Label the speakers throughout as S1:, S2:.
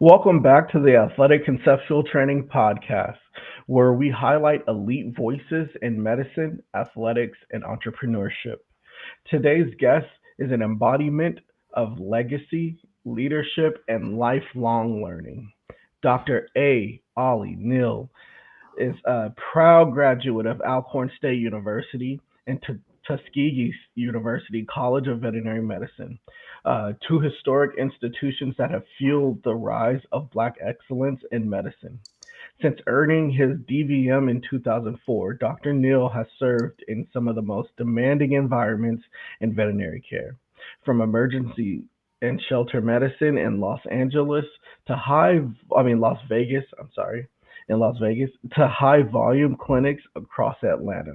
S1: Welcome back to the Athletic Conceptual Training Podcast, where we highlight elite voices in medicine, athletics, and entrepreneurship. Today's guest is an embodiment of legacy, leadership, and lifelong learning. Dr. Olly Neal is a proud graduate of Alcorn State University and Tuskegee University College of Veterinary Medicine, two historic institutions that have fueled the rise of Black excellence in medicine. Since earning his DVM in 2004, Dr. Neal has served in some of the most demanding environments in veterinary care, from emergency and shelter medicine in Las Vegas, in Las Vegas, to high volume clinics across Atlanta.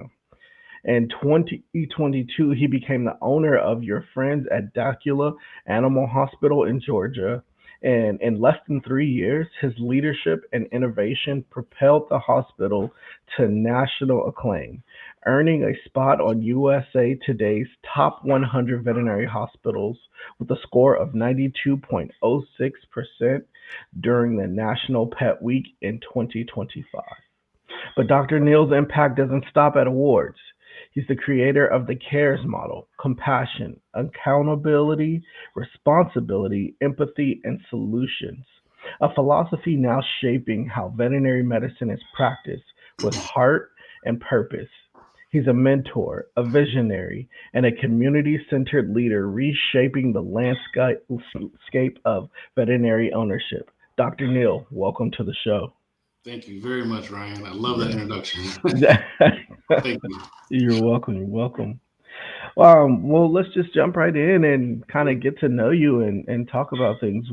S1: In 2022, he became the owner of Your Friends at Dacula Animal Hospital in Georgia. And in less than 3 years, his leadership and innovation propelled the hospital to national acclaim, earning a spot on USA Today's top 100 veterinary hospitals with a score of 92.06% during the National Pet Week in 2025. But Dr. Neal's impact doesn't stop at awards. He's the creator of the CARES model: compassion, accountability, responsibility, empathy, and solutions. A philosophy now shaping how veterinary medicine is practiced with heart and purpose. He's a mentor, a visionary, and a community centered leader reshaping the landscape of veterinary ownership. Dr. Neal, welcome to the show.
S2: Thank you very much, Ryan. I love that introduction. Thank you.
S1: You're welcome. You're welcome. Well, let's just jump right in and kind of get to know you and talk about things.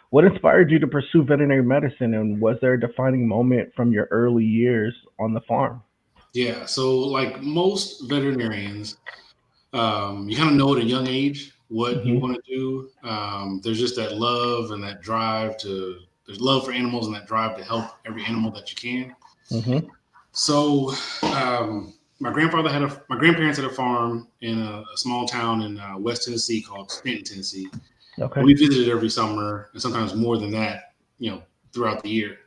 S1: What inspired you to pursue veterinary medicine, and was there a defining moment from your early years on the farm?
S2: Yeah, so like most veterinarians, you kind of know at a young age what you
S1: Hmm.
S2: want to do. There's just that love and that drive there's love for animals and that drive to help every animal that you can.
S1: Hmm.
S2: So, my grandparents had a farm in a small town in West Tennessee called Stanton, Tennessee. And
S1: Okay.
S2: we visited every summer and sometimes more than that, throughout the year.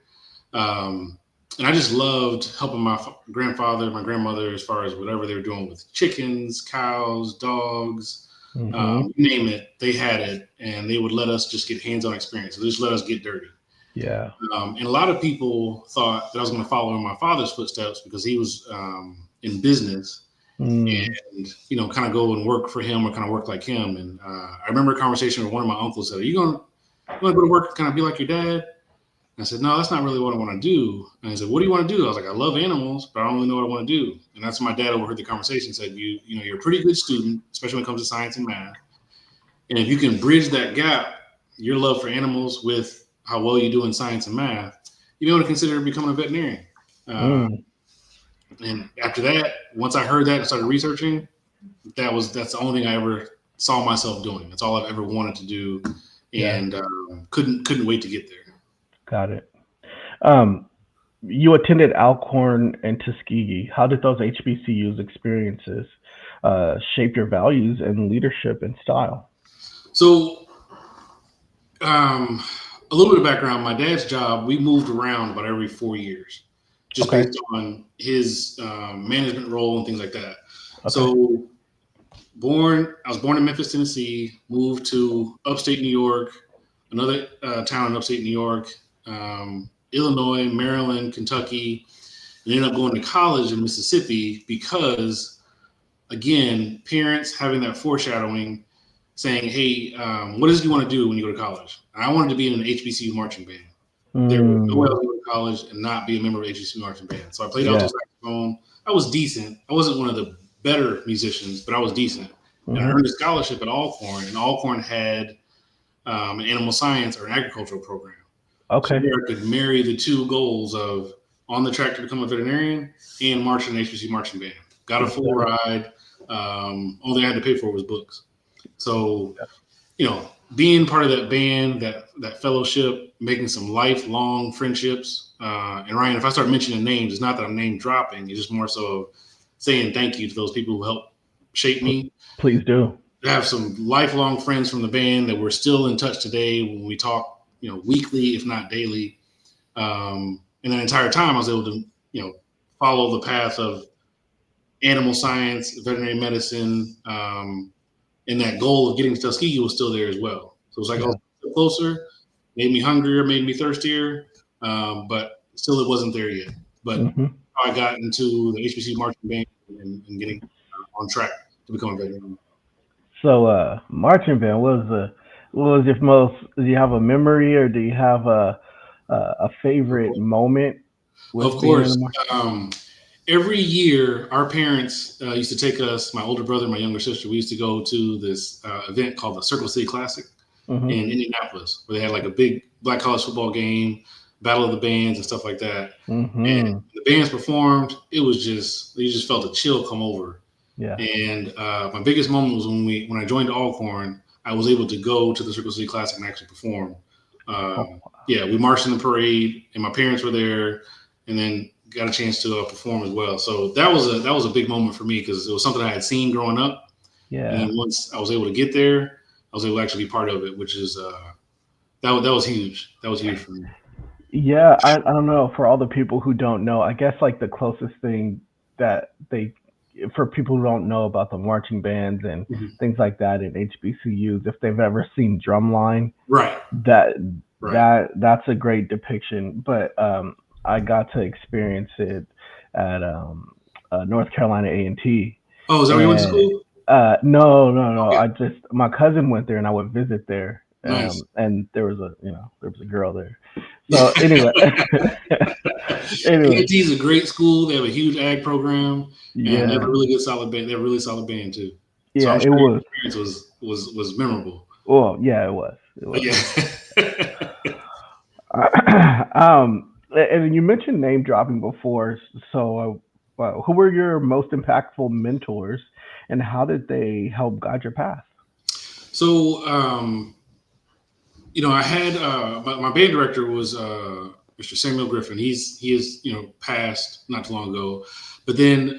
S2: Um, and I just loved helping grandfather, my grandmother, as far as whatever they were doing with chickens, cows, dogs,
S1: Hmm.
S2: you name it, they had it, and they would let us just get hands-on experience. So they just let us get dirty.
S1: Yeah.
S2: And a lot of people thought that I was going to follow in my father's footsteps because he was in business
S1: Mm.
S2: and kind of go and work for him or kind of work like him. And I remember a conversation with one of my uncles said, "Are you going to go to work kind of be like your dad?" And I said, "No, that's not really what I want to do." And he said, "What do you want to do?" I was like, "I love animals, but I don't really know what I want to do." And that's when my dad overheard the conversation. Said, You're a pretty good student, especially when it comes to science and math. And if you can bridge that gap, your love for animals with how well you do in science and math, you may want to consider becoming a veterinarian." Uh,
S1: Mm.
S2: and after that, once I heard that and started researching, that's the only thing I ever saw myself doing. That's all I've ever wanted to do,
S1: Yeah.
S2: and couldn't wait to get there.
S1: Got it. Um, you attended Alcorn and Tuskegee. How did those HBCUs experiences shape your values and leadership and style?
S2: So, um, a little bit of background: my dad's job, we moved around about every 4 years, just
S1: Okay.
S2: based on his management role and things like that.
S1: Okay.
S2: So, I was born in Memphis, Tennessee. Moved to upstate New York, another town in upstate New York, Illinois, Maryland, Kentucky, and ended up going to college in Mississippi because, again, parents having that foreshadowing, saying, "Hey, what is it you want to do when you go to college?" And I wanted to be in an HBCU marching band. There was no way I
S1: Mm.
S2: was going to college and not be a member of HBCU marching band. So I played alto
S1: Yeah.
S2: saxophone. I was decent. I wasn't one of the better musicians, but I was decent. And I
S1: Hmm.
S2: earned a scholarship at Alcorn, and Alcorn had an animal science or an agricultural program. So
S1: Okay.
S2: where I could marry the two goals of on the track to become a veterinarian and march in an HBCU marching band. Got a
S1: Yes,
S2: full
S1: sir.
S2: ride. Only thing I had to pay for was books. So being part of that band, that fellowship, making some lifelong friendships. And Ryan, if I start mentioning names, it's not that I'm name dropping. It's just more so saying thank you to those people who helped shape
S1: P-
S2: me.
S1: please do.
S2: I have some lifelong friends from the band that we're still in touch today when we talk. weekly, if not daily. And that entire time, I was able to, follow the path of animal science, veterinary medicine, and that goal of getting to Tuskegee was still there as well. So it was like I was closer, made me hungrier, made me thirstier, but still it wasn't there yet. But I got into the HBC marching band and getting on track to become a veterinarian.
S1: So, marching band, what was your most? Do you have a memory, or do you have a favorite moment with
S2: Of
S1: being in
S2: course.
S1: the marching?
S2: Every year, our parents used to take us, my older brother and my younger sister, we used to go to this event called the Circle City Classic
S1: Mm-hmm.
S2: in Indianapolis, where they had like a big black college football game, battle of the bands and stuff like that. And
S1: Mm-hmm.
S2: the bands performed. It was just, you just felt a chill come over.
S1: Yeah.
S2: And my biggest moment was when I joined Alcorn, I was able to go to the Circle City Classic and actually perform.
S1: Oh,
S2: Yeah, we marched in the parade, and my parents were there, and then got a chance to perform as well. So that was a big moment for me because it was something I had seen growing up, and
S1: yeah.
S2: then once I was able to get there, I was able to actually be part of it, which is that was huge. That was huge for me.
S1: Yeah, I don't know. For all the people who don't know, I guess like the closest thing that for people who don't know about the marching bands and
S2: Mhm.
S1: things like that in HBCUs, if they've ever seen Drumline,
S2: Right,
S1: that
S2: right.
S1: that's a great depiction. But I got to experience it at North Carolina A&T,
S2: Oh, is that where you went to
S1: and
S2: school?
S1: no, no, no.
S2: Okay,
S1: I just my cousin went there, and I would visit there.
S2: nice.
S1: And there was a girl there. So anyway, anyway,
S2: A&T is a great school. They have a huge ag program, and they have a
S1: yeah,
S2: really good solid band. They have a really solid band too. So
S1: yeah,
S2: I'm
S1: it
S2: sure
S1: was.
S2: your experience was memorable.
S1: Well, yeah, it was. It
S2: But
S1: was.
S2: yeah.
S1: And you mentioned name dropping before. So, who were your most impactful mentors, and how did they help guide your path?
S2: So I had my band director was Mr. Samuel Griffin. He is passed not too long ago, but then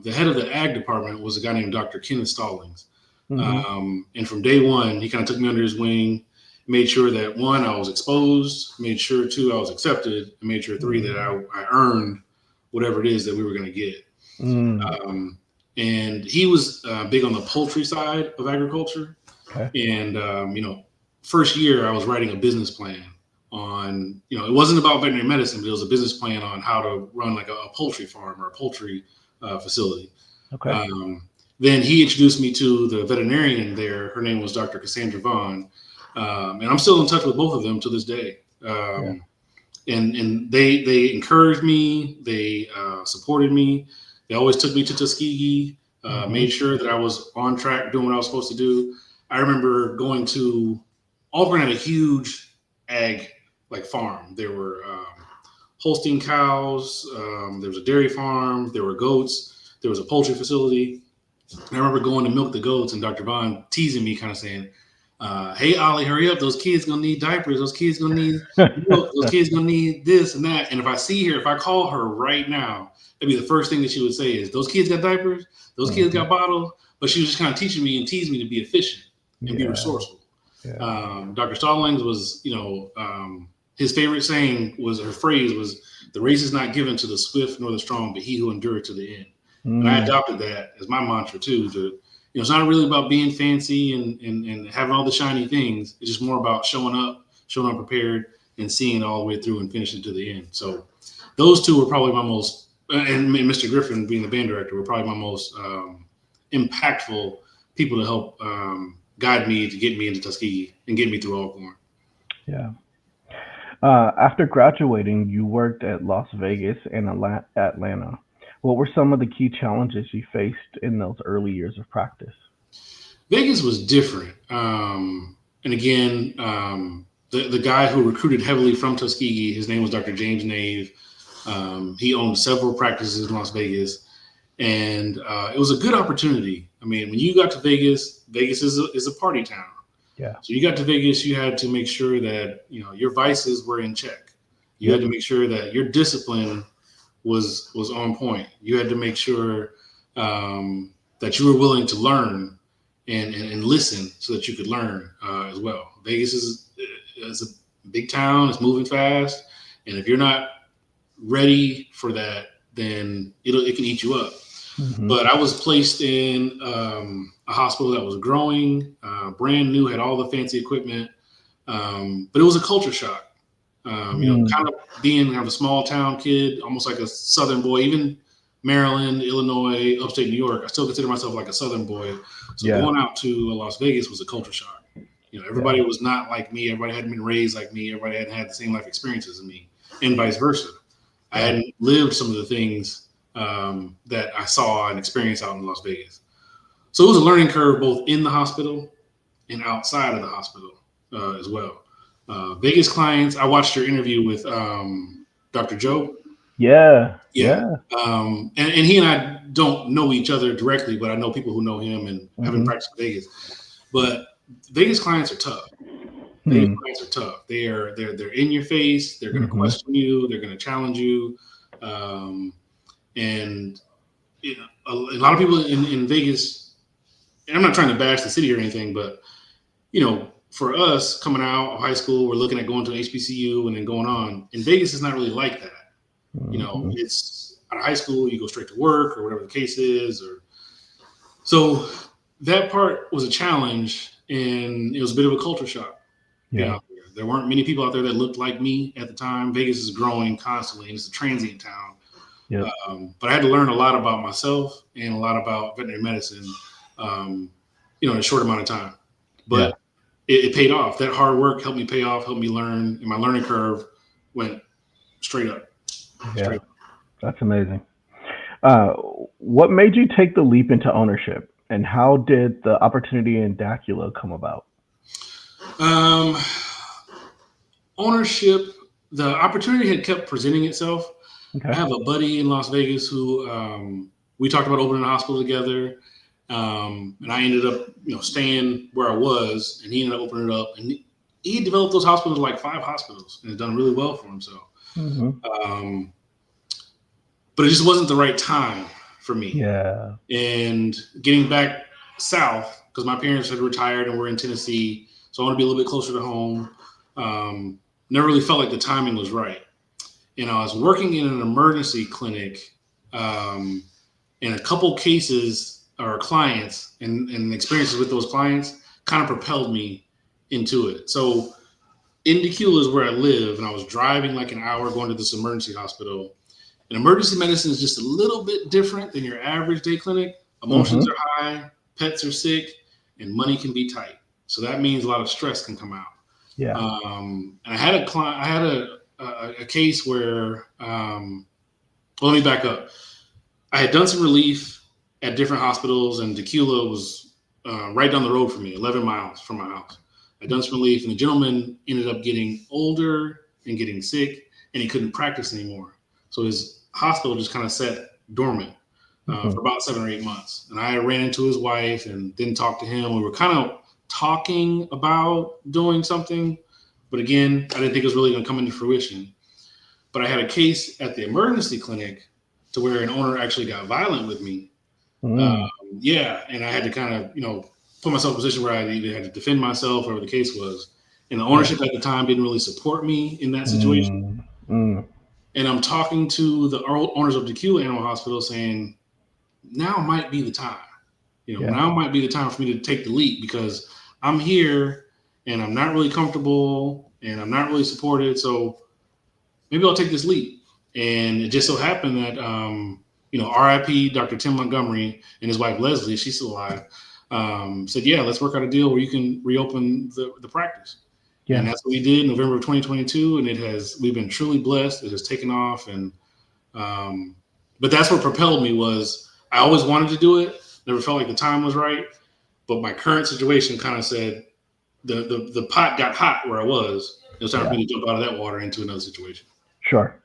S2: the head of the ag department was a guy named Dr. Kenneth Stallings,
S1: Hmm.
S2: and from day one he kind of took me under his wing, made sure that one I was exposed, made sure two I was accepted, and made sure three that I earned whatever it is that we were going to get.
S1: Mm.
S2: Um, and he was big on the poultry side of agriculture.
S1: Okay.
S2: And first year I was writing a business plan on, it wasn't about veterinary medicine, but it was a business plan on how to run like a poultry farm or a poultry facility.
S1: Okay.
S2: Um, then he introduced me to the veterinarian there. Her name was Dr. Cassandra Vaughn, and I'm still in touch with both of them to this day.
S1: Yeah.
S2: And they encouraged me, they supported me. They always took me to Tuskegee,
S1: Hmm.
S2: made sure that I was on track doing what I was supposed to do. I remember going to Auburn had a huge ag like farm. There were Holstein cows. There was a dairy farm. There were goats. There was a poultry facility. And I remember going to milk the goats and Dr. Vaughn teasing me, kind of saying, "Hey, Ollie, hurry up! Those kids gonna need diapers. Those kids gonna need milk. Those kids gonna need this and that." And if I see her, if I call her right now, that'd be the first thing that she would say is, "Those kids got diapers. Those kids
S1: Hmm.
S2: got bottles." But she was just kind of teaching me and teasing me to be efficient and be
S1: Yeah.
S2: resourceful.
S1: Yeah.
S2: Dr. Stallings was, his favorite saying was, her phrase was, "The race is not given to the swift nor the strong, but he who endures to the end." And I
S1: Mm.
S2: adopted that as my mantra too. It's not really about being fancy and having all the shiny things. It's just more about showing up prepared, and seeing it all the way through and finishing to the end. So those two were probably my most, and Mr. Griffin being the band director, were probably my most impactful people to help guide me to get me into Tuskegee and get me through Alcorn.
S1: Yeah. After graduating, you worked at Las Vegas and Atlanta. What were some of the key challenges you faced in those early years of practice?
S2: Vegas was different. And again, the guy who recruited heavily from Tuskegee, his name was Dr. James Nave. He owned several practices in Las Vegas, and it was a good opportunity. I mean, when you got to Vegas, Vegas is a party town.
S1: Yeah.
S2: So you got to Vegas, you had to make sure that your vices were in check. You had
S1: Yep.
S2: to make sure that your discipline was on point. You had to make sure that you were willing to learn and listen so that you could learn as well. Vegas is a big town, it's moving fast, and if you're not ready for that, then it can eat you up.
S1: Mm-hmm.
S2: But I was placed in a hospital that was growing, brand new, had all the fancy equipment, but it was a culture shock. Kind of being kind of a small town kid, almost like a Southern boy, even Maryland, Illinois, upstate New York. I still consider myself like a Southern boy. So going out to Las Vegas was a culture shock. Everybody was not like me. Everybody hadn't been raised like me. Everybody hadn't had the same life experiences as me, and vice versa. I hadn't lived some of the things that I saw and experienced out in Las Vegas. So it was a learning curve both in the hospital and outside of the hospital as well. Vegas clients, I watched your interview with Dr. Joe.
S1: Yeah.
S2: And he and I don't know each other directly, but I know people who know him and haven't practiced in Vegas. But Vegas clients are tough. Vegas clients are tough. They're in your face. They're going to question you. They're going to challenge you. And a lot of people in Vegas, and I'm not trying to bash the city or anything, but for us coming out of high school, we're looking at going to HBCU and then going on. In Vegas, it's not really like that. It's out of high school, you go straight to work or whatever the case is. So that part was a challenge, and it was a bit of a culture shock.
S1: Yeah.
S2: There weren't many people out there that looked like me at the time. Vegas is growing constantly, and it's a transient town.
S1: Yep.
S2: But I had to learn a lot about myself and a lot about veterinary medicine, in a short amount of time. But it paid off. That hard work helped me pay off, helped me learn, and my learning curve went straight up.
S1: Yeah, that's amazing. What made you take the leap into ownership, and how did the opportunity in Dacula come about?
S2: Ownership, the opportunity had kept presenting itself.
S1: Okay.
S2: I have a buddy in Las Vegas who we talked about opening a hospital together, and I ended up staying where I was, and he ended up opening it up, and he developed those hospitals, like 5 hospitals, and has done really well for himself. But it just wasn't the right time for me.
S1: Yeah.
S2: And getting back south, because my parents had retired and were in Tennessee, so I want to be a little bit closer to home. Never really felt like the timing was right. And I was working in an emergency clinic, and a couple cases or clients and experiences with those clients kind of propelled me into it. So in Dacula is where I live, and I was driving like an hour going to this emergency hospital. And emergency medicine is just a little bit different than your average day clinic. Emotions are high, pets are sick, and money can be tight. So that means a lot of stress can come out.
S1: Yeah.
S2: And I had a case where, let me back up. I had done some relief at different hospitals, and Dacula was right down the road from me, 11 miles from my house. I'd done some relief, and the gentleman ended up getting older and getting sick, and he couldn't practice anymore. So his hospital just kind of sat dormant for about 7 or 8 months. And I ran into his wife and didn't talk to him. We were kind of talking about doing something, but again, I didn't think it was really going to come into fruition. But I had a case at the emergency clinic to where an owner actually got violent with me. And I had to kind of, put myself in a position where I either had to defend myself, whatever the case was. And the ownership at the time didn't really support me in that situation. And I'm talking to the owners of Dacula Animal Hospital saying, now might be the time. Now might be the time for me to take the leap, because I'm here and I'm not really comfortable and I'm not really supported. So maybe I'll take this leap. And it just so happened that, RIP Dr. Tim Montgomery and his wife, Leslie, she's still alive, said, let's work out a deal where you can reopen the practice. Yeah. And that's what we did in November of 2022. And we've been truly blessed. It has taken off. And, but that's what propelled me was I always wanted to do it. Never felt like the time was right. But my current situation kind of said the pot got hot where I was. It was time for me to jump out of that water into another situation.
S1: Sure.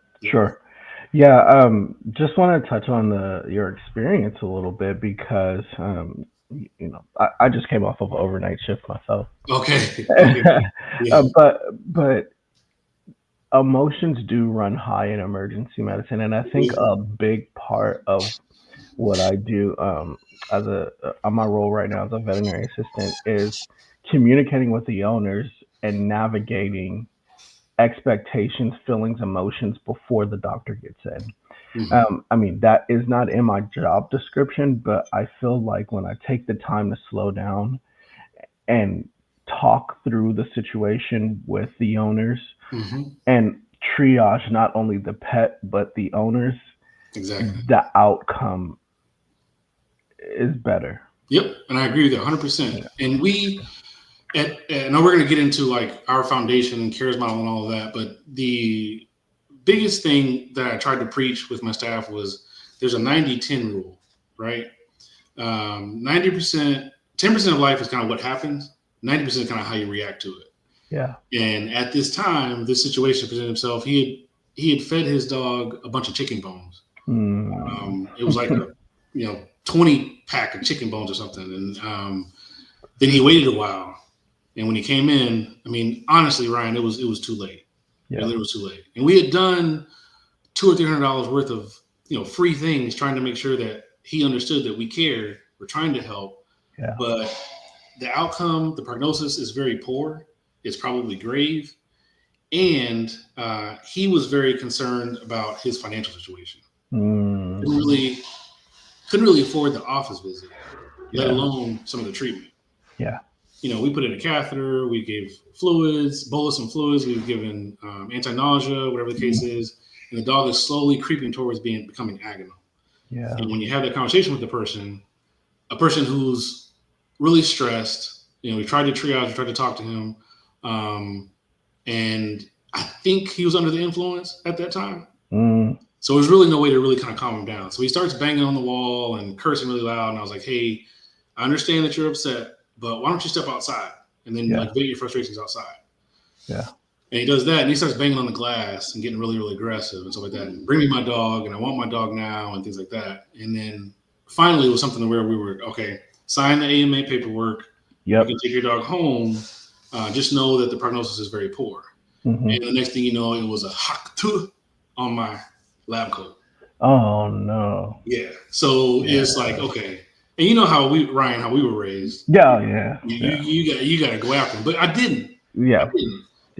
S1: Yeah. Just want to touch on your experience a little bit, because, I just came off of an overnight shift myself.
S2: Okay.
S1: But emotions do run high in emergency medicine. And I think a big part of what I do on my role right now as a veterinary assistant is communicating with the owners and navigating expectations, feelings, emotions before the doctor gets in.
S2: Mm-hmm.
S1: I mean, that is not in my job description, but I feel like when I take the time to slow down and talk through the situation with the owners
S2: Mm-hmm.
S1: and triage not only the pet but the owners,
S2: Exactly.
S1: the outcome is better.
S2: Yep. And I agree with that 100%.
S1: Yeah.
S2: And I know we're going to get into like our foundation and cares model and all of that, but the biggest thing that I tried to preach with my staff was there's a 90-10 rule, right? 90%, 10% of life is kind of what happens. 90% is kind of how you react to it.
S1: Yeah.
S2: And at this time, this situation presented himself. He had fed his dog a bunch of chicken bones. It was like a 20 pack of chicken bones or something. And then he waited a while. And when he came in, I mean, honestly, Ryan, it was too late.
S1: Yeah.
S2: It was too late. And we had done $200 or $300 worth of free things, trying to make sure that he understood that we cared. We're trying to help.
S1: Yeah.
S2: But the outcome, the prognosis is very poor. It's probably grave. And he was very concerned about his financial situation. Couldn't really afford the office visit, let alone some of the treatment.
S1: Yeah.
S2: We put in a catheter, we gave fluids, bolus some fluids, we've given anti-nausea, whatever the case is, and the dog is slowly creeping towards becoming agonal.
S1: Yeah.
S2: And when you have that conversation with a person who's really stressed, we tried to triage, we tried to talk to him, and I think he was under the influence at that time. So there's really no way to really kind of calm him down. So he starts banging on the wall and cursing really loud. And I was like, hey, I understand that you're upset, but why don't you step outside and then vent your frustrations outside?
S1: Yeah.
S2: And he does that, and he starts banging on the glass and getting really, really aggressive and stuff like that. And bring me my dog, and I want my dog now, and things like that. And then finally, it was something where we were, okay, sign the AMA paperwork.
S1: Yep.
S2: You can take your dog home. Just know that the prognosis is very poor.
S1: Mm-hmm.
S2: And the next thing you know, it was a hak on my lab coat.
S1: Oh no.
S2: Yeah. So it's like, okay. And you know how we were raised.
S1: Yeah.
S2: You got to go after them. But I didn't.
S1: Yeah.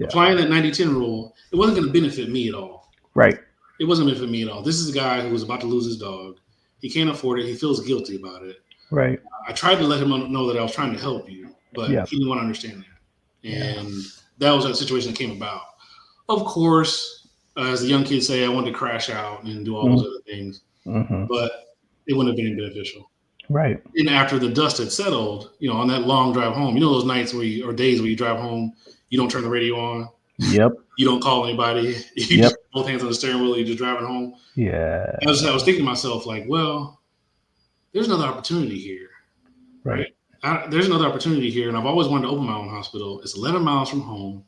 S2: Applying that 90-10 rule, it wasn't going to benefit me at all.
S1: Right.
S2: It wasn't benefit me at all. This is a guy who was about to lose his dog. He can't afford it. He feels guilty about it.
S1: Right.
S2: I tried to let him know that I was trying to help you, but he didn't want to understand that. And that was that situation that came about. Of course, as the young kids say, I wanted to crash out and do all those other things, but it wouldn't have been beneficial.
S1: Right.
S2: And after the dust had settled, on that long drive home, those nights or days where you drive home, you don't turn the radio on.
S1: Yep.
S2: You don't call anybody. You just both hands on the steering wheel. You're just driving home.
S1: Yeah.
S2: I was thinking to myself, like, well, there's another opportunity here. Right. There's another opportunity here. And I've always wanted to open my own hospital. It's 11 miles from home.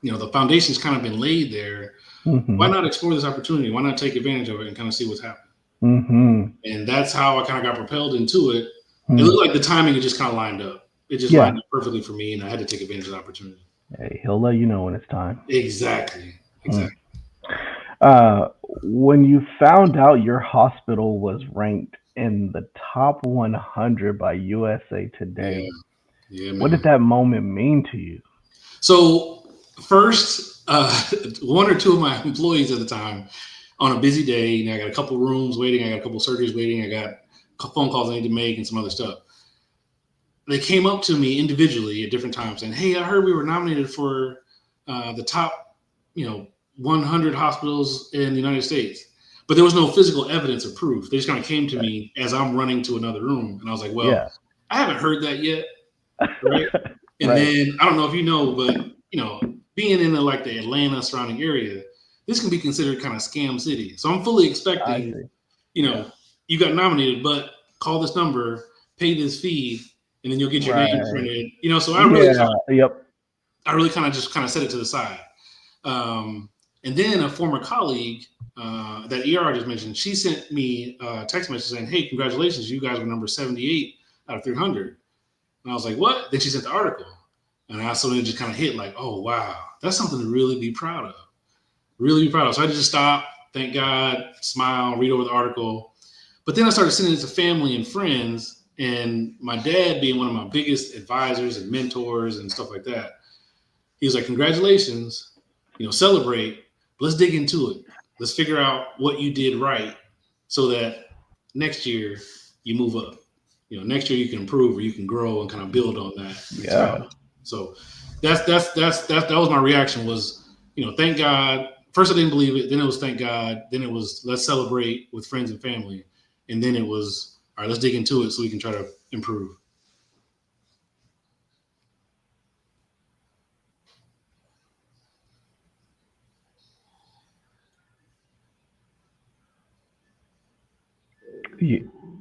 S2: The foundation's kind of been laid there. Why not explore this opportunity? Why not take advantage of it and kind of see what's happening? And that's how I kind of got propelled into it. It looked like the timing had just kind of lined up. It just lined up perfectly for me, and I had to take advantage of the opportunity.
S1: Hey, he'll let you know when it's time.
S2: Exactly.
S1: When you found out your hospital was ranked in the top 100 by USA Today, what did that moment mean to you?
S2: So first, one or two of my employees at the time, on a busy day, I got a couple rooms waiting, I got a couple surgeries waiting, I got phone calls I need to make and some other stuff. They came up to me individually at different times saying, hey, I heard we were nominated for the top, 100 hospitals in the United States. But there was no physical evidence or proof. They just kind of came to me as I'm running to another room. And I was like, well, I haven't heard that yet. Right. And then I don't know if you know, but, being in the Atlanta surrounding area, this can be considered kind of scam city. So I'm fully expecting, you got nominated, but call this number, pay this fee, and then you'll get your name printed. So I really I really kind of set it to the side. And then a former colleague that ER just mentioned, she sent me a text message saying, hey, congratulations, you guys were number 78 out of 300. And I was like, what? Then she sent the article. And I suddenly just kind of hit like, oh, wow, that's something to really be proud of. Really be proud of. So I just stopped, thank God, smile, read over the article. But then I started sending it to family and friends. And my dad, being one of my biggest advisors and mentors and stuff like that, he was like, congratulations. celebrate. Let's dig into it. Let's figure out what you did right so that next year you move up. Next year you can improve or you can grow and kind of build on that
S1: Yeah.
S2: mentality. So that was my reaction was, thank God. First I didn't believe it, then it was thank God, then it was let's celebrate with friends and family, and then it was all right, let's dig into it so we can try to improve.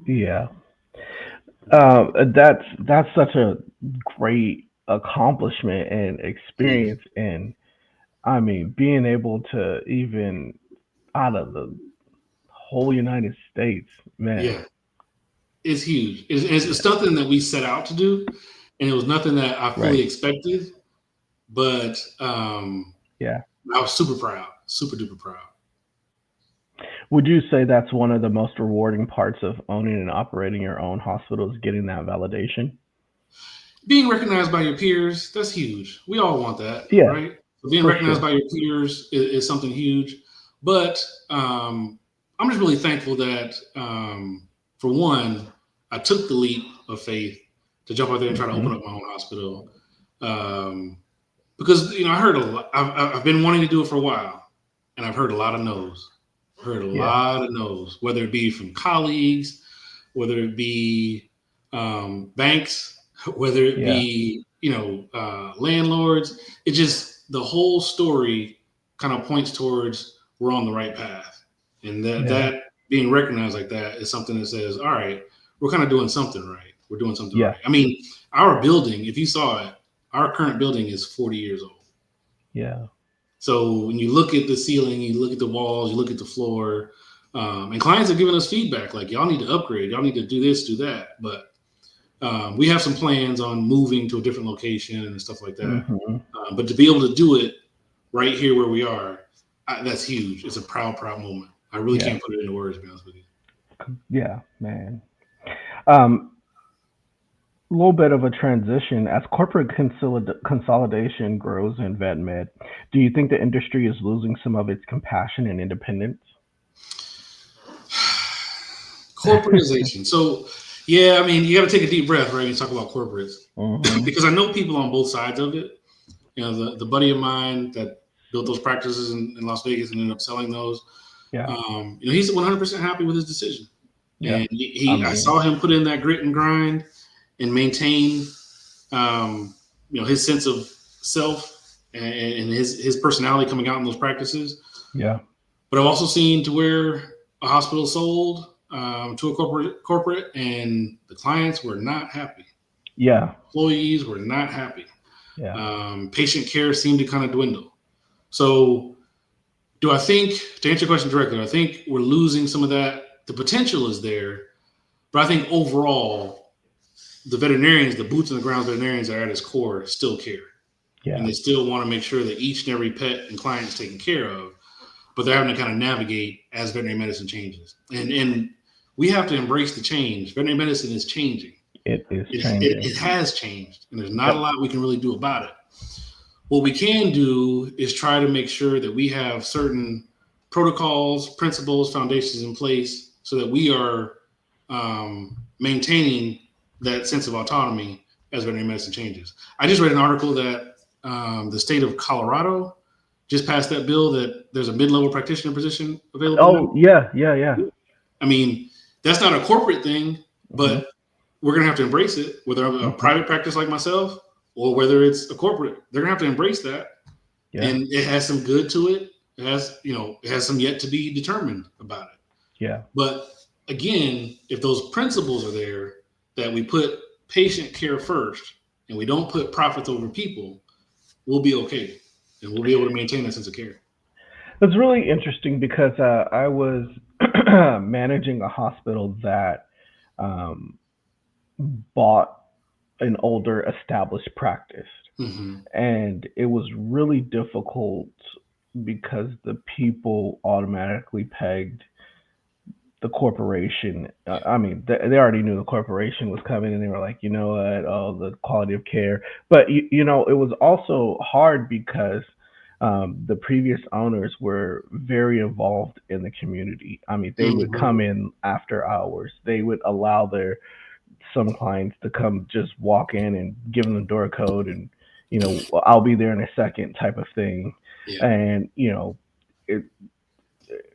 S1: Yeah. That's such a great accomplishment and
S2: Mm.
S1: experience, and I mean, being able to even out of the whole United States, man.
S2: Yeah, it's huge. It's something that we set out to do, and it was nothing that I fully
S1: Right.
S2: expected. But
S1: Yeah.
S2: I was super proud, super duper proud.
S1: Would you say that's one of the most rewarding parts of owning and operating your own hospital is getting that validation?
S2: Being recognized by your peers, that's huge. We all want that,
S1: Yeah,
S2: right? So being
S1: for
S2: recognized
S1: sure.
S2: by your peers is something huge. But I'm just really thankful that, for one, I took the leap of faith to jump out there and try to
S1: Hmm.
S2: open up my own hospital. Um, because I heard a lot. I've been wanting to do it for a while, and I've heard a lot of no's. Heard a
S1: Yeah.
S2: lot of no's, whether it be from colleagues, whether it be banks, whether it
S1: Yeah.
S2: be landlords. It just the whole story kind of points towards we're on the right path, and that
S1: Yeah.
S2: that being recognized like that is something that says, all right, we're kind of doing something right. We're doing something
S1: Yeah.
S2: right. I mean, our building, if you saw it, our current building is 40 years old.
S1: Yeah.
S2: So when you look at the ceiling, you look at the walls, you look at the floor, and clients are giving us feedback like, y'all need to upgrade, y'all need to do this, do that. But we have some plans on moving to a different location and stuff like that.
S1: Hmm.
S2: But to be able to do it right here where we are, that's huge. It's a proud, proud moment. I really
S1: Yeah.
S2: can't put it into words, to be honest with you.
S1: Yeah, man. Um, a little bit of a transition as corporate consolidation grows in vet med. Do you think the industry is losing some of its compassion and independence?
S2: Corporatization. So, yeah, I mean, you got to take a deep breath, right? When you talk about corporates,
S1: Hmm.
S2: because I know people on both sides of it. The buddy of mine that built those practices in Las Vegas and ended up selling those.
S1: Yeah.
S2: He's 100% happy with his decision,
S1: Yeah.
S2: and
S1: I
S2: I
S1: mean,
S2: saw him put in that grit and grind and maintain, his sense of self and his personality coming out in those practices.
S1: yeah.
S2: But I've also seen to where a hospital sold to a corporate, and the clients were not happy.
S1: Yeah.
S2: Employees were not happy.
S1: Yeah.
S2: Patient care seemed to kind of dwindle. So, do I think, to answer your question directly, I think we're losing some of that. The potential is there, but I think overall, the veterinarians, the boots on the ground veterinarians are at its core still care. And
S1: Yeah.
S2: they still want to make sure that each and every pet and client is taken care of, but they're having to kind of navigate as veterinary medicine changes. And we have to embrace the change. Veterinary medicine is changing.
S1: It is
S2: It
S1: changing.
S2: has changed, and there's not a
S1: Yep.
S2: lot we can really do about it. What we can do is try to make sure that we have certain protocols, principles, foundations in place so that we are maintaining that sense of autonomy as veterinary medicine changes. I just read an article that the state of Colorado just passed that bill that there's a mid-level practitioner position available now.
S1: Oh, yeah. Yeah. Yeah.
S2: I mean, that's not a corporate thing,
S1: Hmm.
S2: but we're going to have to embrace it, whether I'm a
S1: Hmm.
S2: private practice like myself or whether it's a corporate. They're going to have to embrace that,
S1: Yeah.
S2: and it has some good to it. It has some yet to be determined about it.
S1: Yeah.
S2: But again, if those principles are there that we put patient care first and we don't put profits over people, we'll be okay, and we'll be able to maintain that sense of care.
S1: It's really interesting because I was managing a hospital that um, bought an older established practice.
S2: Mm-hmm.
S1: And it was really difficult because the people automatically pegged the corporation. I mean, they already knew the corporation was coming, and they were like, you know what, oh, the quality of care. But it was also hard because The previous owners were very involved in the community. I mean, they would come in after hours. They would allow some clients to come just walk in and give them the door code and, I'll be there in a second type of thing.
S2: Yeah.
S1: And, it,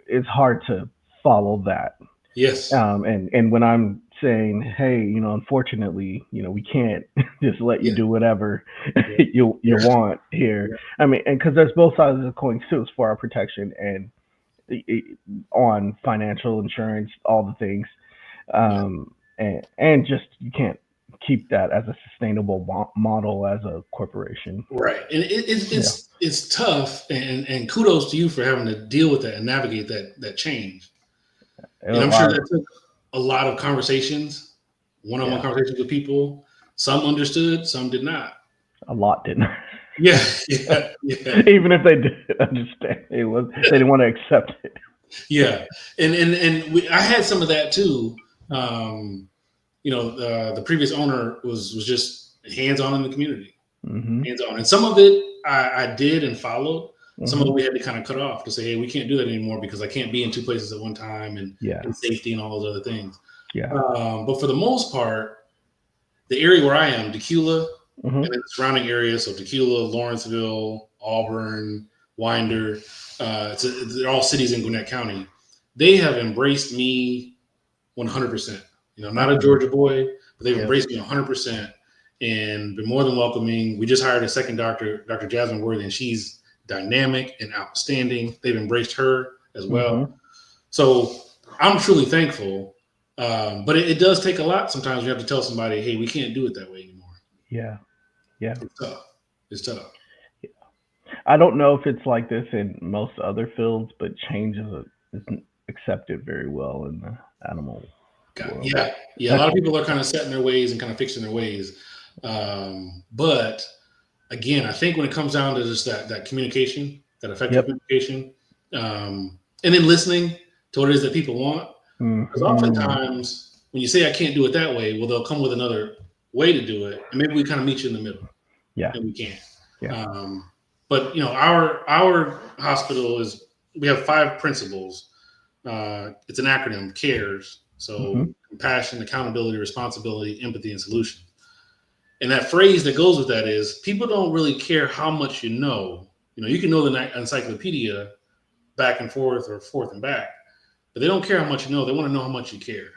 S1: it's hard to follow that.
S2: Yes.
S1: And when I'm saying, hey, unfortunately, we can't just let you do whatever you want here.
S2: Yeah.
S1: I mean, and because there's both sides of the coin too, as far as protection and on financial insurance, all the things, and just you can't keep that as a sustainable model as a corporation.
S2: Right, and it's tough, and kudos to you for having to deal with that and navigate that change. And I'm sure that took a lot of conversations, one-on-one conversations with people. Some understood, some did not.
S1: A lot didn't.
S2: Yeah.
S1: Even if they did understand, they didn't want to accept it.
S2: Yeah, and I had some of that too. The previous owner was just hands-on in the community, hands-on, and some of it I did and followed. Some of it we had to kind of cut off to say, hey, we can't do that anymore because I can't be in two places at one time and safety and all those other things.
S1: Yeah.
S2: But for the most part, the area where I am, Dacula, and then the surrounding areas, so Dacula, Lawrenceville, Auburn, Winder, they're all cities in Gwinnett County. They have embraced me 100%. Not a Georgia boy, but they've embraced me 100% and been more than welcoming. We just hired a second doctor, Dr. Jasmine Worthy, and she's dynamic and outstanding. They've embraced her as well. So I'm truly thankful. But it does take a lot. Sometimes you have to tell somebody, hey, we can't do it that way anymore.
S1: Yeah.
S2: It's tough.
S1: Yeah. I don't know if it's like this in most other fields, but change isn't accepted very well in the animal world.
S2: Yeah. A lot of people are kind of set in their ways and kind of fixing their ways. But again, I think when it comes down to just that communication, that effective communication, and then listening to what it is that people want. Because oftentimes when you say I can't do it that way, well, they'll come with another way to do it, and maybe we kind of meet you in the middle.
S1: Yeah,
S2: and we can't.
S1: Yeah.
S2: But our hospital we have 5 principles. It's an acronym, CARES. So compassion, accountability, responsibility, empathy, and solution. And that phrase that goes with that is people don't really care how much you know. You can know the encyclopedia back and forth or forth and back, but they don't care how much you know. They want to know how much you care.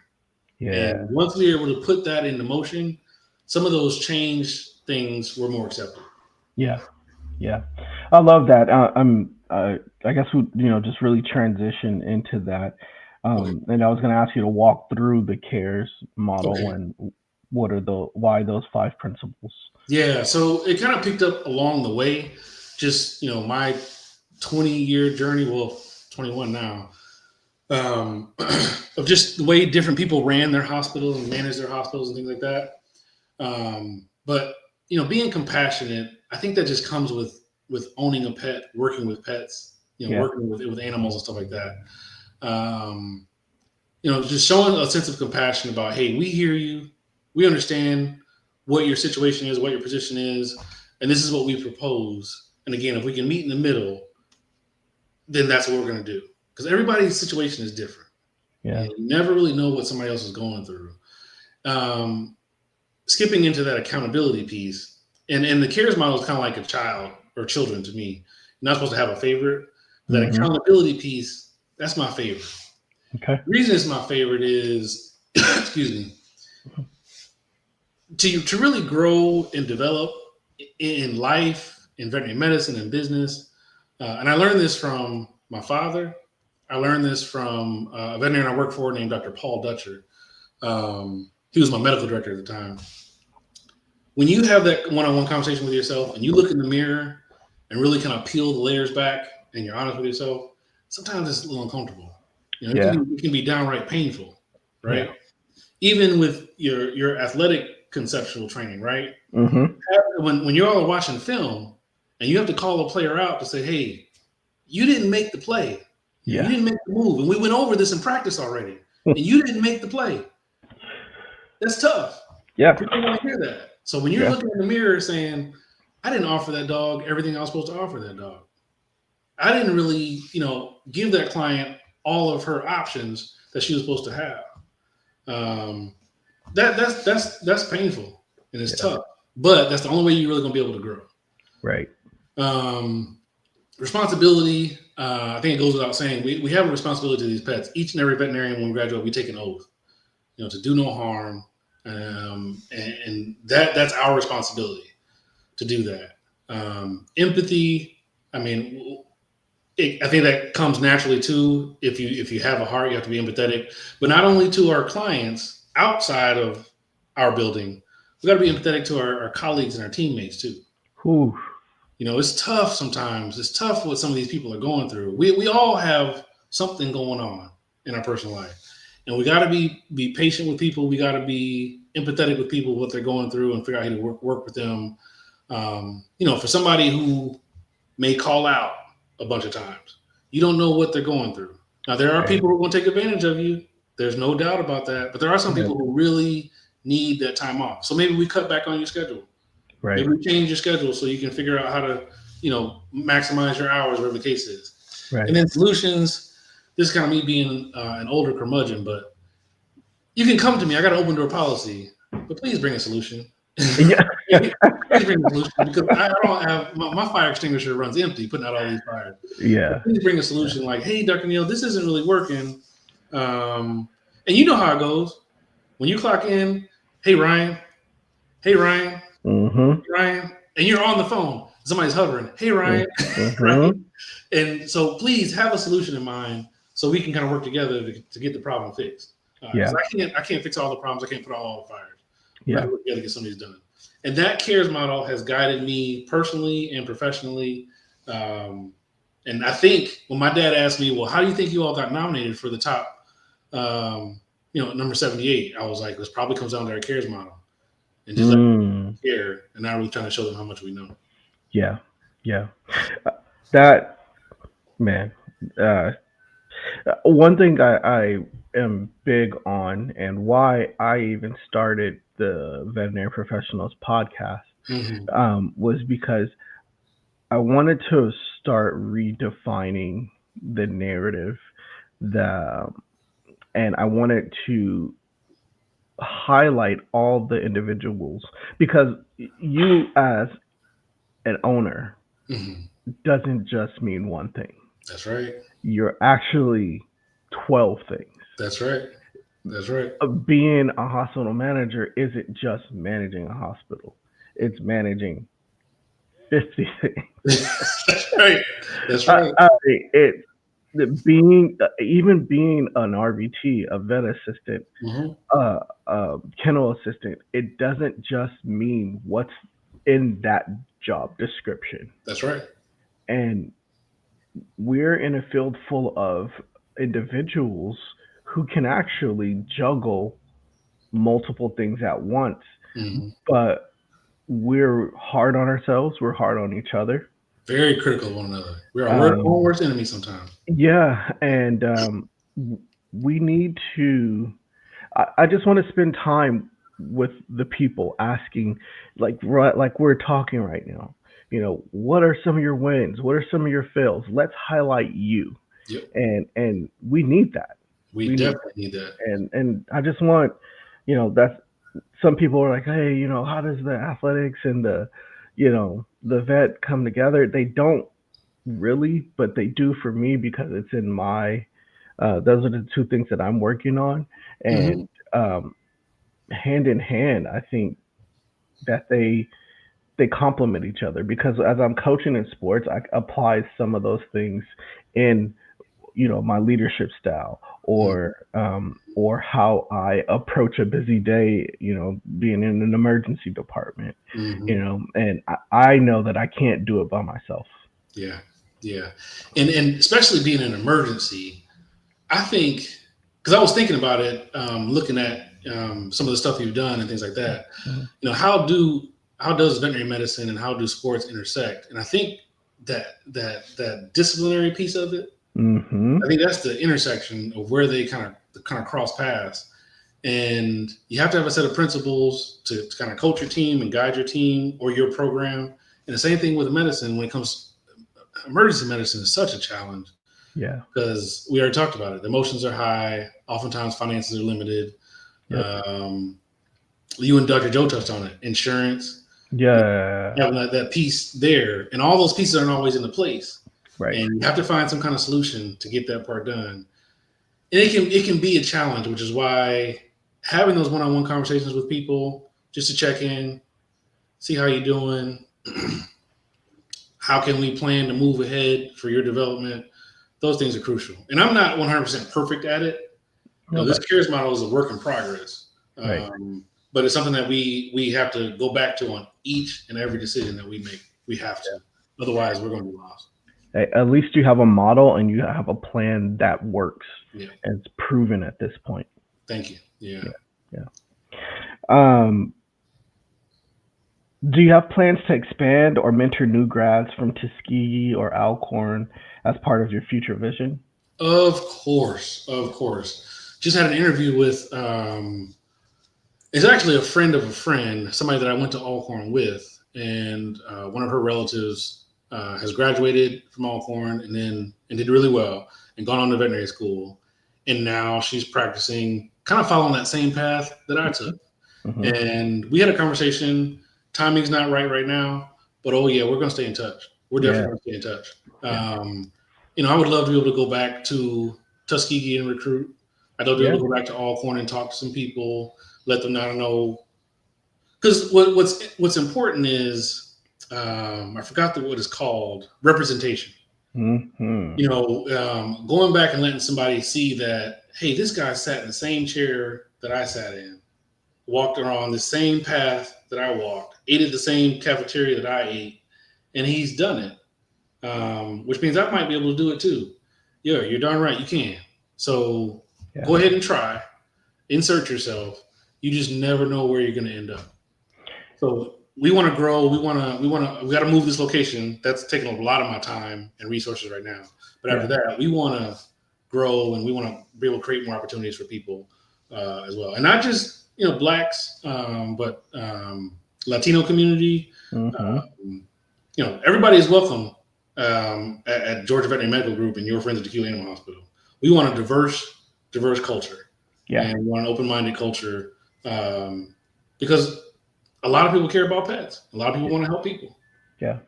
S1: Yeah.
S2: And once we were able to put that into motion, some of those change things were more acceptable.
S1: Yeah. I love that. I guess we, just really transition into that. And I was going to ask you to walk through the CARES model and why those 5 principles.
S2: Yeah. So it kind of picked up along the way, just, my 20-year journey, well, 21 now, of just the way different people ran their hospitals and managed their hospitals and things like that. But, being compassionate, I think that just comes with owning a pet, working with pets, working with animals and stuff like that. Just showing a sense of compassion about, hey, we hear you. We understand what your situation is, what your position is, and this is what we propose. And again, if we can meet in the middle, then that's what we're going to do. Because everybody's situation is different.
S1: Yeah.
S2: And you never really know what somebody else is going through. Skipping into that accountability piece, and the CARES model is kind of like a child or children to me. You're not supposed to have a favorite. That accountability piece, that's my favorite.
S1: Okay.
S2: The reason it's my favorite is, excuse me, to really grow and develop in life, in veterinary medicine and business. And I learned this from my father. I learned this from a veterinarian I worked for named Dr. Paul Dutcher. He was my medical director at the time. When you have that one-on-one conversation with yourself and you look in the mirror and really kind of peel the layers back and you're honest with yourself, sometimes it's a little uncomfortable. It can be downright painful, right? Yeah. Even with your athletic conceptual training, right? When you're all watching film and you have to call a player out to say, hey, you didn't make the play. You didn't make the move. And we went over this in practice already. And you didn't make the play. That's tough.
S1: Yeah.
S2: People want to hear that. So when you're looking in the mirror saying, I didn't offer that dog everything I was supposed to offer that dog. I didn't really, give that client all of her options that she was supposed to have. That's painful and it's tough, but that's the only way you're really gonna be able to grow.
S1: Right.
S2: Responsibility. I think it goes without saying. We have a responsibility to these pets. Each and every veterinarian, when we graduate, we take an oath, to do no harm, and that's our responsibility to do that. Empathy. I mean, I think that comes naturally too. If you have a heart, you have to be empathetic, but not only to our clients outside of our building, we got to be empathetic to our colleagues and our teammates too.
S1: Whew.
S2: It's tough sometimes. It's tough what some of these people are going through. We all have something going on in our personal life, and we got to be patient with people. We got to be empathetic with people, what they're going through, and figure out how to work with them. For somebody who may call out a bunch of times, you don't know what they're going through. Now, there are people who will take advantage of you. There's no doubt about that. But there are some people who really need that time off. So maybe we cut back on your schedule.
S1: Right.
S2: Maybe we change your schedule so you can figure out how to, maximize your hours, whatever the case is.
S1: Right.
S2: And then solutions. This is kind of me being an older curmudgeon, but you can come to me. I got an open door policy, but please bring a solution.
S1: Yeah.
S2: Please bring a solution because I don't have my fire extinguisher runs empty, putting out all these fires.
S1: Yeah.
S2: Please bring a solution like, hey, Dr. Neal, this isn't really working. And you know how it goes. When you clock in, hey, Ryan.
S1: Mm-hmm.
S2: Hey, Ryan. And you're on the phone. Somebody's hovering. Hey, Ryan.
S1: Mm-hmm.
S2: Right? And so please have a solution in mind so we can kind of work together to get the problem fixed. I can't fix all the problems. I can't put out all the fires. We got to work together to get some of these done. And that CARES model has guided me personally and professionally. And I think when my dad asked me, well, how do you think you all got nominated for the top, number 78? I was like, this probably comes down to our CARES model. And just let them care. And now we're trying to show them how much we know.
S1: Yeah. Yeah. That, man, one thing I am big on, and why I even started the Veterinary Professionals podcast, was because I wanted to start redefining the narrative and I wanted to highlight all the individuals, because you as an owner doesn't just mean one thing.
S2: That's right.
S1: You're actually 12 things.
S2: That's right.
S1: Being a hospital manager isn't just managing a hospital. It's managing 50 things.
S2: That's right.
S1: Being an RVT, a vet assistant, kennel assistant, it doesn't just mean what's in that job description.
S2: That's right.
S1: And we're in a field full of individuals who can actually juggle multiple things at once, but we're hard on ourselves. We're hard on each other.
S2: Very critical of one another. We're our own worst enemy sometimes.
S1: Yeah, and we need to. I just want to spend time with the people, asking, like we're talking right now. What are some of your wins? What are some of your fails? Let's highlight you.
S2: Yep.
S1: And we need that.
S2: We definitely need that.
S1: And I just want, that's, some people are like, hey, how does the athletics and the vet come together? They don't really, but they do for me, because it's in my, those are the two things that I'm working on. And hand in hand, I think that they complement each other, because as I'm coaching in sports, I apply some of those things in, my leadership style, or how I approach a busy day, being in an emergency department, and I know that I can't do it by myself.
S2: Yeah. And especially being an emergency, I think, because I was thinking about it, looking at some of the stuff you've done and things like that, how does veterinary medicine and how do sports intersect? And I think that disciplinary piece of it, I think that's the intersection of where they kind of cross paths. And you have to have a set of principles to kind of coach your team and guide your team or your program. And the same thing with medicine when it comes emergency medicine is such a challenge.
S1: Yeah.
S2: Because we already talked about it. The emotions are high. Oftentimes finances are limited.
S1: Yep.
S2: You and Dr. Joe touched on it. Insurance.
S1: Yeah.
S2: Having that piece there. And all those pieces aren't always into place.
S1: Right.
S2: And you have to find some kind of solution to get that part done. And it can be a challenge, which is why having those one-on-one conversations with people just to check in, see how you're doing, how can we plan to move ahead for your development. Those things are crucial. And I'm not 100% perfect at it. This CARES model is a work in progress.
S1: Right.
S2: But it's something that we have to go back to on each and every decision that we make. We have to. Otherwise, we're going to be lost.
S1: At least you have a model and you have a plan that works.
S2: Yeah.
S1: And it's proven at this point.
S2: Thank you. Yeah.
S1: Do you have plans to expand or mentor new grads from Tuskegee or Alcorn as part of your future vision?
S2: Of course. Just had an interview with, it's actually a friend of a friend, somebody that I went to Alcorn with, and one of her relatives has graduated from Alcorn and did really well and gone on to veterinary school. And now she's practicing, kind of following that same path that I took. Mm-hmm. And we had a conversation. Timing's not right now, but we're going to stay in touch. We're definitely going to stay in touch. I would love to be able to go back to Tuskegee and recruit. I'd love to be able to go back to Alcorn and talk to some people, let them know. Because what's important is, I forgot what it's called, representation. Mm-hmm. Going back and letting somebody see that, hey, this guy sat in the same chair that I sat in, walked around the same path that I walked, ate at the same cafeteria that I ate, and he's done it. Which means I might be able to do it too. Yeah, you're darn right, you can. So go ahead and try, insert yourself. You just never know where you're going to end up. So we want to grow. We got to move this location. That's taking a lot of my time and resources right now. But after that, we want to grow and we want to be able to create more opportunities for people as well. And not just, Blacks, but Latino community. Mm-hmm. Everybody is welcome at Georgia Veterinary Medical Group and your friends at Dacula Animal Hospital. We want a diverse culture. Yeah. And we want an open-minded culture because a lot of people care about pets. A lot of people want to help people.
S1: Yeah.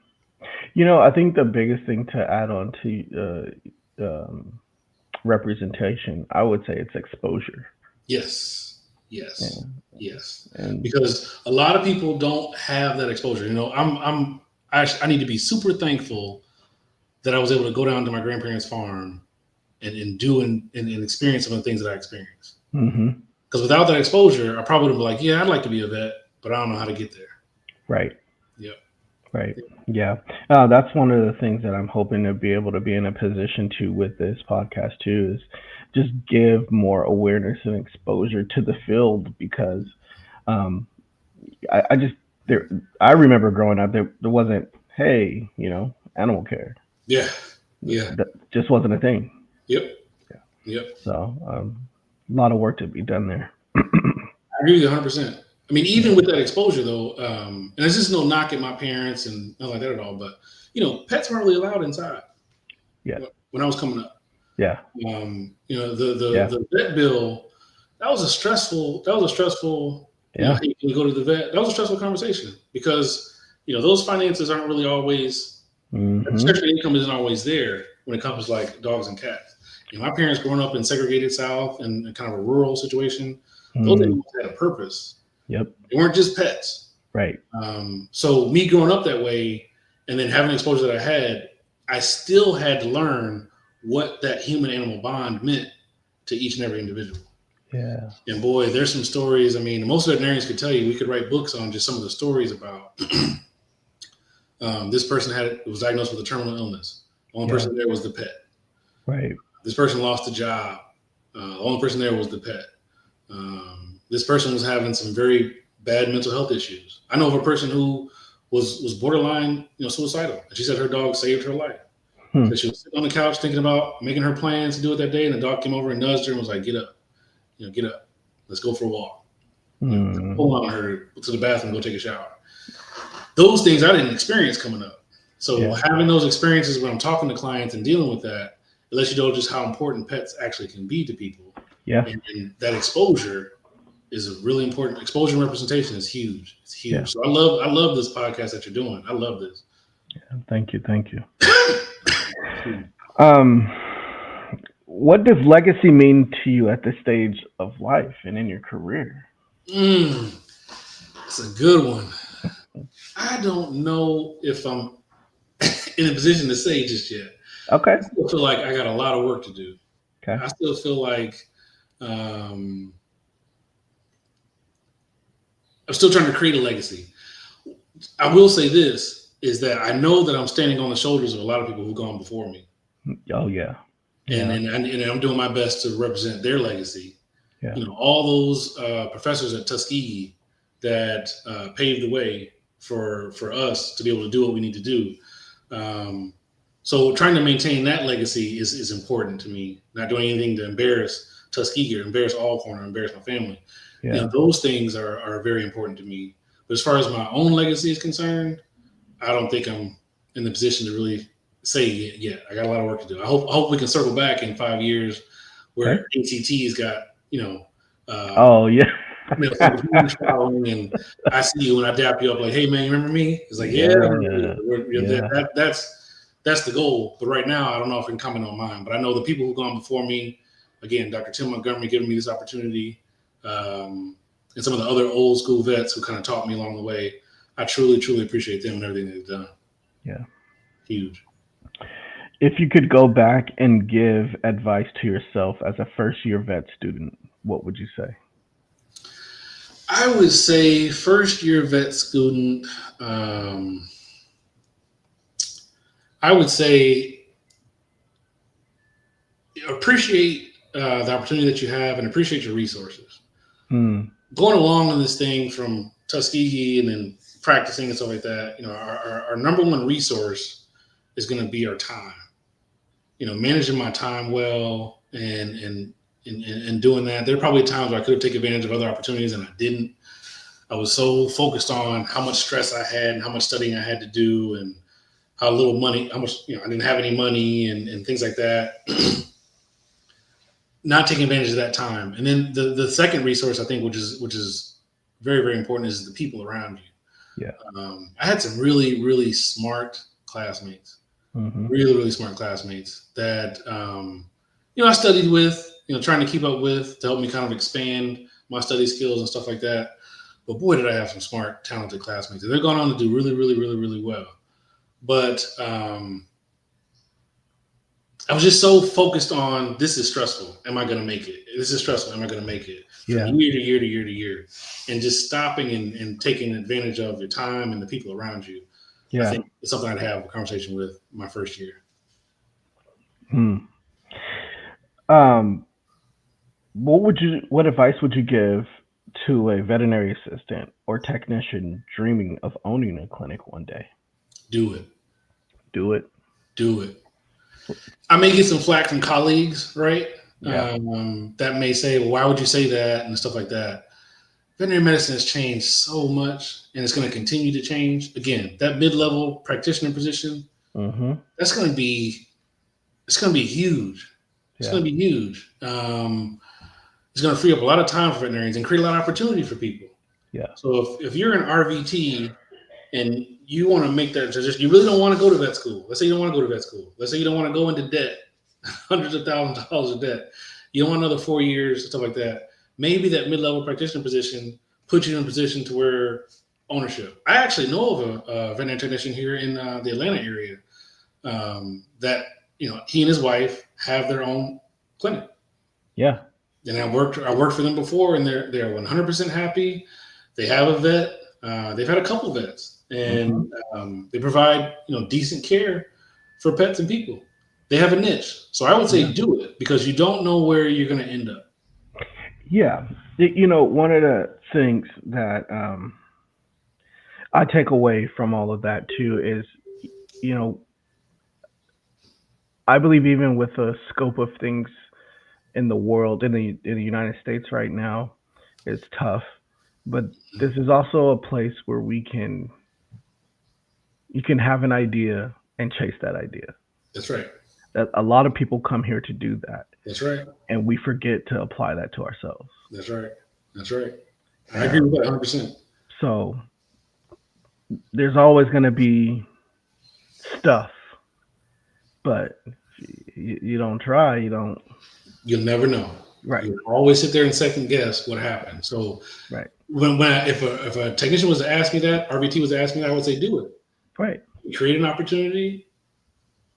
S1: I think the biggest thing to add on to representation, I would say it's exposure.
S2: Yes. And because a lot of people don't have that exposure. I need to be super thankful that I was able to go down to my grandparents' farm and do and experience some of the things that I experienced. Mm-hmm. Because without that exposure, I probably would be like, yeah, I'd like to be a vet, but I don't know how to get there.
S1: Right.
S2: Yeah.
S1: Right. Yeah. That's one of the things that I'm hoping to be able to be in a position to with this podcast too, is just give more awareness and exposure to the field because I remember growing up, there wasn't, hey, animal care.
S2: Yeah.
S1: That just wasn't a thing.
S2: Yep.
S1: So a lot of work to be done there.
S2: I agree with you 100%. I mean, even with that exposure though, and there's just no knock at my parents and nothing like that at all, but pets weren't really allowed inside.
S1: Yeah.
S2: When I was coming up.
S1: Yeah.
S2: The vet bill, that was a stressful, when you go to the vet, that was a stressful conversation because, those finances aren't really always, especially income isn't always there when it comes to like dogs and cats. My parents growing up in segregated South and kind of a rural situation, those animals had a purpose.
S1: Yep.
S2: They weren't just pets.
S1: Right.
S2: So me growing up that way and then having the exposure that I had, I still had to learn what that human animal bond meant to each and every individual.
S1: Yeah.
S2: And boy, there's some stories. I mean, most veterinarians could tell you, we could write books on just some of the stories about this person was diagnosed with a terminal illness. The only person there was the pet.
S1: Right.
S2: This person lost a job. The only person there was the pet. This person was having some very bad mental health issues. I know of a person who was borderline, suicidal. And she said her dog saved her life. So she was sitting on the couch thinking about making her plans to do it that day, and the dog came over and nudged her and was like, "Get up, get up. Let's go for a walk." Pull on her to the bathroom, go take a shower. Those things I didn't experience coming up. So having those experiences when I'm talking to clients and dealing with that, it lets you know just how important pets actually can be to people.
S1: Yeah.
S2: And that exposure is a really important. Exposure and representation is huge. It's huge.
S1: Yeah.
S2: So I love this podcast that you're doing. I love this.
S1: Yeah, thank you. What does legacy mean to you at this stage of life and in your career?
S2: It's a good one. I don't know if I'm in a position to say just yet.
S1: Okay.
S2: I still feel like I got a lot of work to do.
S1: Okay.
S2: I still feel like I'm still trying to create a legacy. I will say this is that I know that I'm standing on the shoulders of a lot of people who've gone before me.
S1: Oh yeah.
S2: And I'm doing my best to represent their legacy.
S1: Yeah.
S2: You know, all those professors at Tuskegee that paved the way for us to be able to do what we need to do. So trying to maintain that legacy is important to me. Not doing anything to embarrass Tuskegee or embarrass Alcorn or embarrass my family.
S1: Yeah.
S2: You know, those things are very important to me. But as far as my own legacy is concerned, I don't think I'm in the position to really say yet. I got a lot of work to do. I hope we can circle back in 5 years where ACT's got,
S1: oh yeah.
S2: huge following, and I see you when I dap you up like, hey man, you remember me? It's like, that's the goal. But right now, I don't know if I can comment on mine. But I know the people who've gone before me, again, Dr. Tim Montgomery giving me this opportunity, and some of the other old school vets who kind of taught me along the way. I truly, truly appreciate them and everything they've done.
S1: Yeah.
S2: Huge.
S1: If you could go back and give advice to yourself as a first-year vet student, what would you say?
S2: I would say first-year vet student, I would say appreciate the opportunity that you have and appreciate your resources. Going along in this thing from Tuskegee and then practicing and stuff like that, our number one resource is going to be our time. Managing my time well and doing that. There are probably times where I could have taken advantage of other opportunities and I didn't. I was so focused on how much stress I had and how much studying I had to do and how little money, how much, I didn't have any money and things like that. Not taking advantage of that time. And then the second resource I think, which is very, very important, is the people around you.
S1: Yeah.
S2: I had some really, really smart classmates, really, really smart classmates that, I studied with, trying to keep up with to help me kind of expand my study skills and stuff like that. But boy, did I have some smart, talented classmates. And they're going on to do really, really, really, really well. But I was just so focused on, this is stressful. Am I going to make it? This is stressful. Am I going to make it? From year to year to year to year. And just stopping and taking advantage of your time and the people around you. Yeah. I think it's something I'd have a conversation with my first year.
S1: What advice would you give to a veterinary assistant or technician dreaming of owning a clinic one day?
S2: Do it.
S1: Do it.
S2: Do it. I may get some flack from colleagues, right?
S1: Yeah.
S2: That may say, well, why would you say that and stuff like that. Veterinary medicine has changed so much and it's going to continue to change. Again, that mid-level practitioner position, that's going to be, it's going to be huge. It's going to be huge. It's going to free up a lot of time for veterinarians and create a lot of opportunity for people.
S1: Yeah.
S2: So if you're an RVT and you want to make that transition, you really don't want to go to vet school. Let's say you don't want to go to vet school. Let's say you don't want to go into debt, hundreds of thousands of dollars of debt. You don't want another 4 years, stuff like that. Maybe that mid-level practitioner position puts you in a position to where ownership. I actually know of a veterinary technician here in the Atlanta area that, he and his wife have their own clinic.
S1: Yeah.
S2: And I worked for them before, and they're 100% happy. They have a vet. They've had a couple vets, and they provide decent care for pets and people. They have a niche, so I would say do it because you don't know where you're going to end up.
S1: Yeah, one of the things that I take away from all of that too is, I believe even with the scope of things in the world, in the United States right now, it's tough. But this is also a place where we can You can have an idea and chase that idea.
S2: That's right.
S1: That a lot of people come here to do that,
S2: That's right.
S1: and we forget to apply that to ourselves.
S2: That's right. That's right. I agree with that 100%.
S1: So there's always going to be stuff, but you don't try, you don't.
S2: You'll never know.
S1: Right.
S2: You always sit there and second guess what happened. So
S1: Right.
S2: If a technician was to ask me that, RBT was to ask me that, I would say do it.
S1: Right.
S2: You create an opportunity.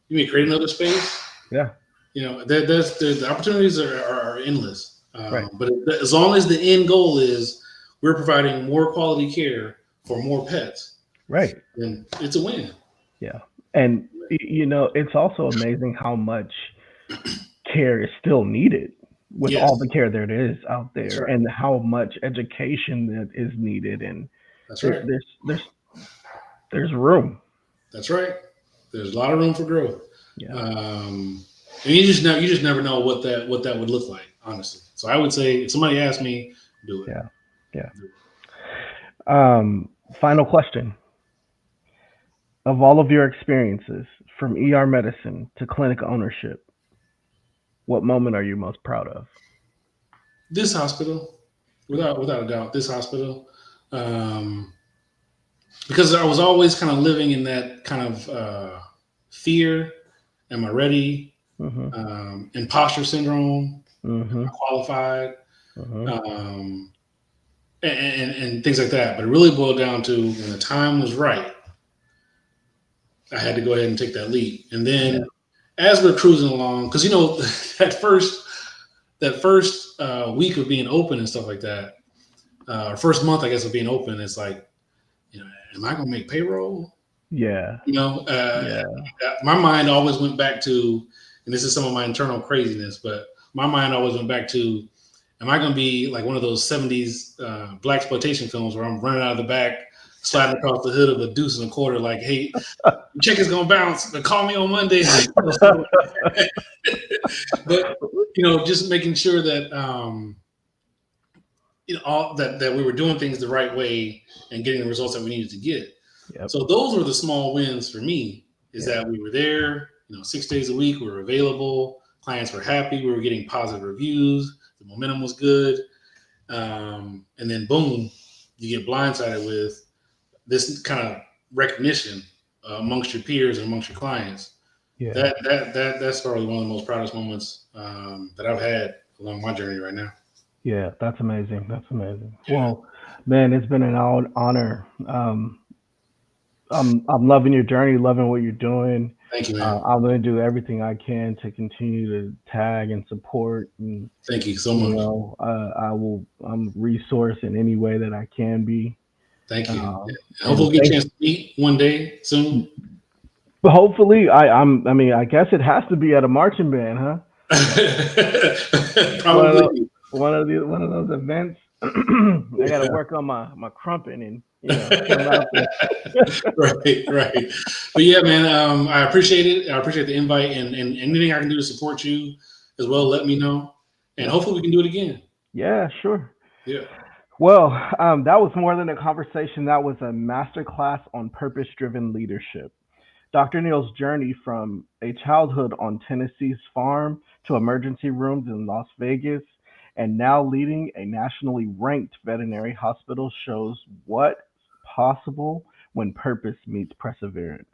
S2: You may create another space.
S1: Yeah.
S2: There's the opportunities are endless.
S1: Right.
S2: But as long as the end goal is we're providing more quality care for more pets,
S1: right,
S2: then it's a win.
S1: Yeah. And it's also amazing how much care is still needed with all the care that is out there, and how much education that is needed. And
S2: that's right.
S1: There's room.
S2: That's right. There's a lot of room for growth.
S1: Yeah.
S2: And you just never know what that would look like, honestly. So I would say if somebody asked me, do it.
S1: Yeah. Final question. Of all of your experiences, from ER medicine to clinic ownership, what moment are you most proud of?
S2: This hospital, without a doubt, this hospital. Because I was always kind of living in that kind of fear. Am I ready?
S1: Mm-hmm.
S2: Imposter syndrome.
S1: Mm-hmm.
S2: Am I qualified?
S1: Mm-hmm.
S2: And things like that. But it really boiled down to when the time was right, I had to go ahead and take that leap. And then as we're cruising along, because that first week of being open and stuff like that, or first month, I guess, of being open, it's like, am I going to make payroll?
S1: Yeah.
S2: My mind always went back to, and this is some of my internal craziness, but my mind always went back to, am I going to be like one of those 70s blaxploitation films where I'm running out of the back, sliding across the hood of a deuce and a quarter, like, hey, your check is going to bounce, but call me on Monday. But, just making sure that, that we were doing things the right way and getting the results that we needed to get.
S1: Yep.
S2: So those were the small wins for me, is that we were there, 6 days a week, we were available, clients were happy, we were getting positive reviews, the momentum was good. And then boom, you get blindsided with this kind of recognition amongst your peers and amongst your clients. Yeah. That's probably one of the most proudest moments that I've had along my journey right now.
S1: Yeah, that's amazing. That's amazing. Well, man, it's been an honor. I'm loving your journey, loving what you're doing.
S2: Thank you, man.
S1: I'm going to do everything I can to continue to tag and support. And,
S2: thank you so much.
S1: I'm resource in any way that I can be.
S2: Thank you. Hopefully we'll get a chance to meet one day soon.
S1: But hopefully, I guess it has to be at a marching band, huh?
S2: Probably
S1: one of those events. I got to work on my crumpet and come out there.
S2: Right. But yeah, man, I appreciate it. I appreciate the invite, and anything I can do to support you as well, let me know, and hopefully we can do it again.
S1: Yeah, sure.
S2: Yeah.
S1: Well, that was more than a conversation. That was a masterclass on purpose-driven leadership. Dr. Neal's journey from a childhood on Tennessee's farm to emergency rooms in Las Vegas and now leading a nationally ranked veterinary hospital shows what's possible when purpose meets perseverance.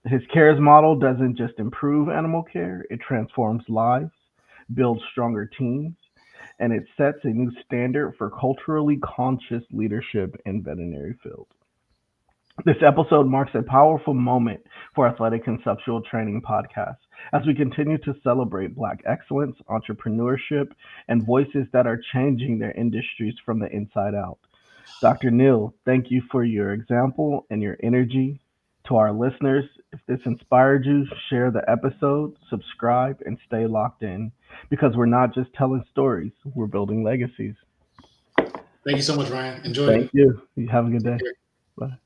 S1: His CARES model doesn't just improve animal care, it transforms lives, builds stronger teams, and it sets a new standard for culturally conscious leadership in veterinary field. This episode marks a powerful moment for Athletic Conceptual Training Podcast as we continue to celebrate Black excellence, entrepreneurship, and voices that are changing their industries from the inside out. Dr. Neal, thank you for your example and your energy. To our listeners, if this inspired you, share the episode, subscribe, and stay locked in because we're not just telling stories, we're building legacies.
S2: Thank you so much, Ryan. Enjoy it.
S1: Thank you. You have a good day. Bye.